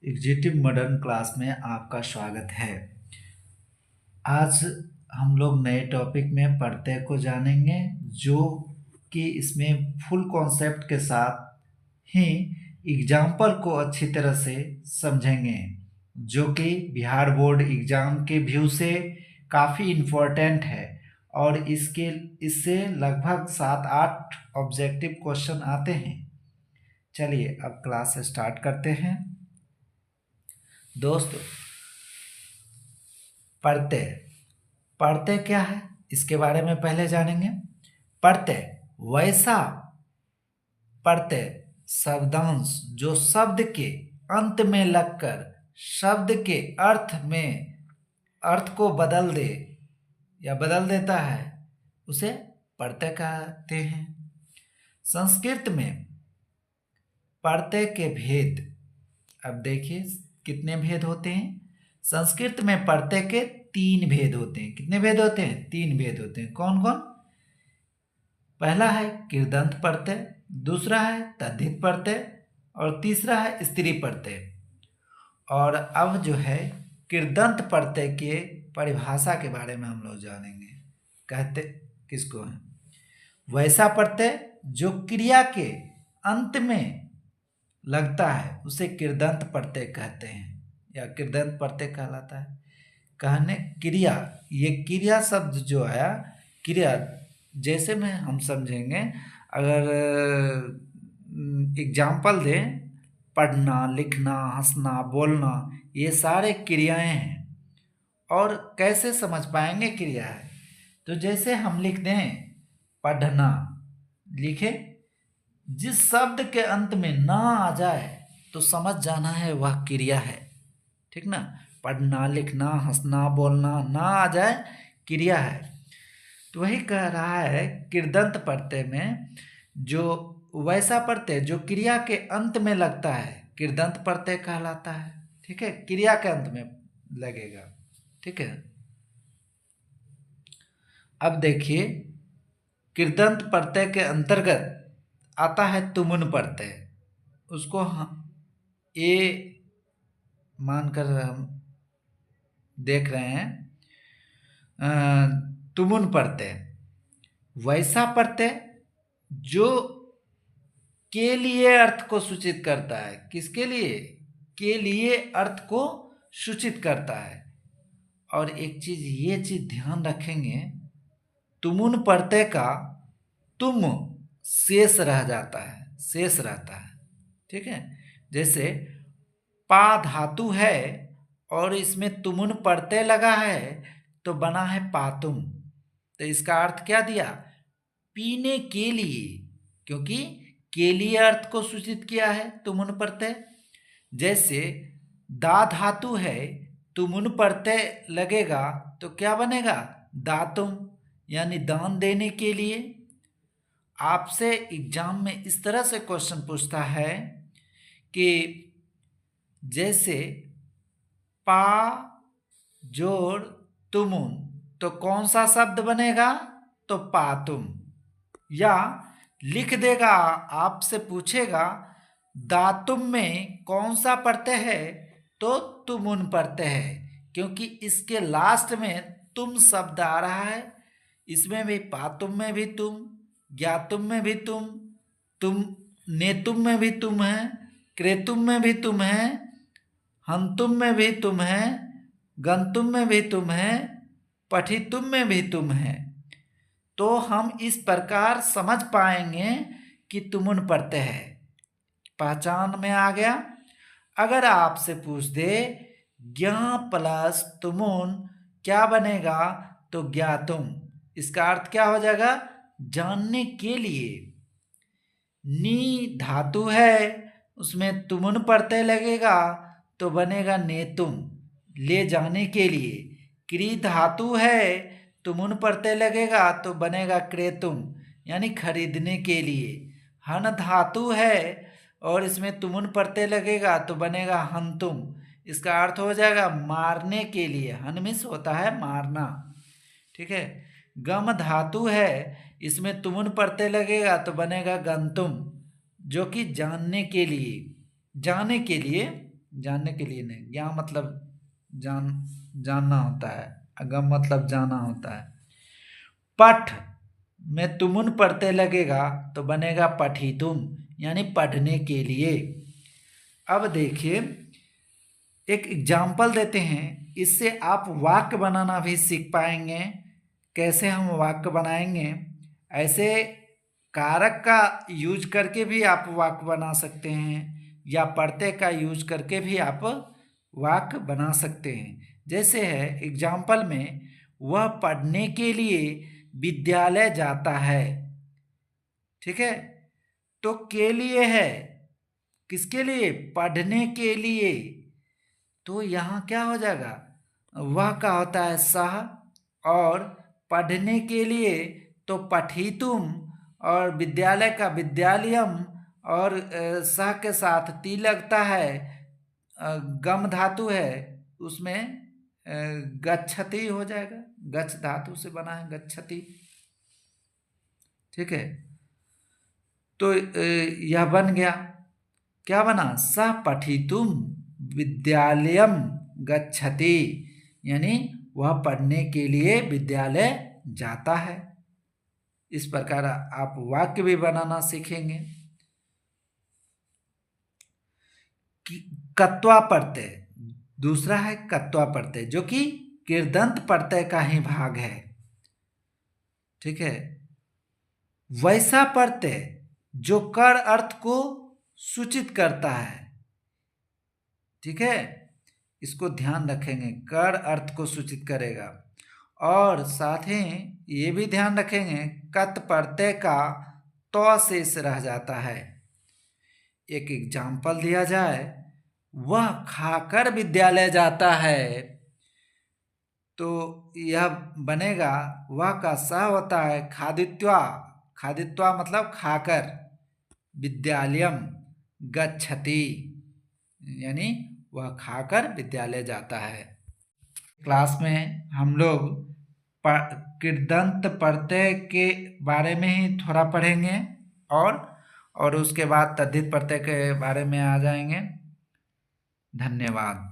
Executive modern class में आपका स्वागत है। आज हम लोग नए टॉपिक में प्रत्यय को जानेंगे, जो कि इसमें फुल कॉन्सेप्ट के साथ ही एग्जाम्पल को अच्छी तरह से समझेंगे, जो कि बिहार बोर्ड एग्जाम के व्यू से काफ़ी इम्पोर्टेंट है और इससे लगभग 7-8 ऑब्जेक्टिव क्वेश्चन आते हैं। चलिए अब क्लास स्टार्ट करते हैं। दोस्तों, प्रत्यय प्रत्यय क्या है इसके बारे में पहले जानेंगे। प्रत्यय वैसा प्रत्यय शब्दांश जो शब्द के अंत में लगकर शब्द के अर्थ को बदल दे या बदल देता है, उसे प्रत्यय कहते हैं। संस्कृत में प्रत्यय के भेद, अब देखिए कितने भेद होते हैं। संस्कृत में प्रत्यय के 3 भेद होते हैं। कितने भेद होते हैं? 3 भेद होते हैं। कौन कौन? पहला है कृदंत प्रत्यय, दूसरा है तद्धित प्रत्यय और तीसरा है स्त्री प्रत्यय। और अब जो है कृदंत प्रत्यय के परिभाषा के बारे में हम लोग जानेंगे। कहते किसको है? वैसा प्रत्यय जो क्रिया के अंत में लगता है उसे कृदंत प्रत्यय कहते हैं या कृदंत प्रत्यय कहलाता है। कहने क्रिया, ये क्रिया शब्द जो आया, क्रिया जैसे में हम समझेंगे, अगर एग्जाम्पल दें, पढ़ना, लिखना, हंसना, बोलना, ये सारे क्रियाएं हैं। और कैसे समझ पाएंगे क्रिया है? तो जैसे हम लिख दें पढ़ना, लिखे, जिस शब्द के अंत में ना आ जाए तो समझ जाना है वह क्रिया है। ठीक ना? पढ़ना, लिखना, हंसना, बोलना, ना आ जाए क्रिया है। तो वही कह रहा है कृदंत प्रत्यय में जो वैसा प्रत्यय जो क्रिया के अंत में लगता है कृदंत प्रत्यय कहलाता है। ठीक है? क्रिया के अंत में लगेगा। ठीक है? अब देखिए कृदंत प्रत्यय के अंतर्गत आता है तुमुन प्रत्यय। उसको ये मानकर हम देख रहे हैं। तुमुन प्रत्यय वैसा प्रत्यय जो के लिए अर्थ को सूचित करता है। किसके लिए? के लिए अर्थ को सूचित करता है। और एक चीज, ये चीज ध्यान रखेंगे, तुमुन प्रत्यय का तुम शेष रह जाता है, शेष रहता है। ठीक है? जैसे पा धातु है और इसमें तुमुन प्रत्यय लगा है तो बना है पातुम। तो इसका अर्थ क्या दिया? पीने के लिए, क्योंकि के लिए अर्थ को सूचित किया है तुमुन प्रत्यय। जैसे दा धातु है, तुमुन प्रत्यय लगेगा तो क्या बनेगा? दातुम, यानी दान देने के लिए। आपसे एग्जाम में इस तरह से क्वेश्चन पूछता है कि जैसे पा जोड़ तुमुन, तो कौन सा शब्द बनेगा? तो पातुम। या लिख देगा, आपसे पूछेगा दातुम में कौन सा प्रत्यय है, तो तुमुन प्रत्यय है, क्योंकि इसके लास्ट में तुम शब्द आ रहा है। इसमें भी पातुम में भी तुम, ज्ञातुम में भी तुम नेतुम में भी तुम है, क्रेतुम में भी तुम है, हंतुम में भी तुम है, गंतुम में भी तुम है, पठितुम में भी तुम है। तो हम इस प्रकार समझ पाएंगे कि तुमुन प्रत्यय है। पहचान में आ गया। अगर आपसे पूछ दे ज्ञा प्लस तुमुन क्या बनेगा, तो ज्ञातुम। इसका अर्थ क्या हो जाएगा? जानने के लिए। नी धातु है, उसमें तुमुन प्रत्यय लगेगा तो बनेगा नेतुम, ले जाने के लिए। क्री धातु है, तुमुन प्रत्यय लगेगा तो बनेगा क्रेतुम, यानी खरीदने के लिए। हन धातु है और इसमें तुमुन प्रत्यय लगेगा तो बनेगा हंतुम। इसका अर्थ हो जाएगा मारने के लिए। हनमिस होता है मारना। ठीक है? गम धातु है, इसमें तुमुन प्रत्यय लगेगा तो बनेगा गंतुम, जो कि जानने के लिए, जाने के लिए जानने के लिए नहीं। ज्ञान मतलब जानना होता है, अगम मतलब जाना होता है। पठ में तुमुन पढ़ते लगेगा तो बनेगा पठितुम, यानी पढ़ने के लिए। अब देखिए एक एग्जाम्पल देते हैं, इससे आप वाक्य बनाना भी सीख पाएंगे। कैसे हम वाक्य बनाएंगे? ऐसे कारक का यूज करके भी आप वाक्य बना सकते हैं, या पढ़ते का यूज करके भी आप वाक्य बना सकते हैं। जैसे है एग्जाम्पल में, वह पढ़ने के लिए विद्यालय जाता है। ठीक है, तो के लिए है, किसके लिए? पढ़ने के लिए। तो यहाँ क्या हो जाएगा? वह का होता है सह, और पढ़ने के लिए तो पठितुम, और विद्यालय का विद्यालयम, और सह के साथ ती लगता है, गम धातु है, उसमें गच्छति हो जाएगा, गच्छ धातु से बना है गच्छति। ठीक है, तो यह बन गया, क्या बना? सह पठितुम विद्यालयम गच्छति, यानी वह पढ़ने के लिए विद्यालय जाता है। इस प्रकार आप वाक्य भी बनाना सीखेंगे। कत्वा प्रत्यय, दूसरा है कत्वा प्रत्यय, जो कि कृदंत प्रत्यय का ही भाग है। ठीक है, वैसा प्रत्यय जो कर अर्थ को सूचित करता है। ठीक है, इसको ध्यान रखेंगे, कर अर्थ को सूचित करेगा। और साथ ही ये भी ध्यान रखेंगे, कत प्रत्यय का तो शेष रह जाता है। एक एग्जाम्पल दिया जाए, वह खाकर विद्यालय जाता है, तो यह बनेगा, वह का स होता है खादित्वा, खादित्वा मतलब खाकर, विद्यालयम गच्छति, यानी वह खाकर विद्यालय जाता है। क्लास में हम लोग कृदंत प्रत्यय के बारे में ही थोड़ा पढ़ेंगे, और उसके बाद तद्धित प्रत्यय के बारे में आ जाएंगे। धन्यवाद।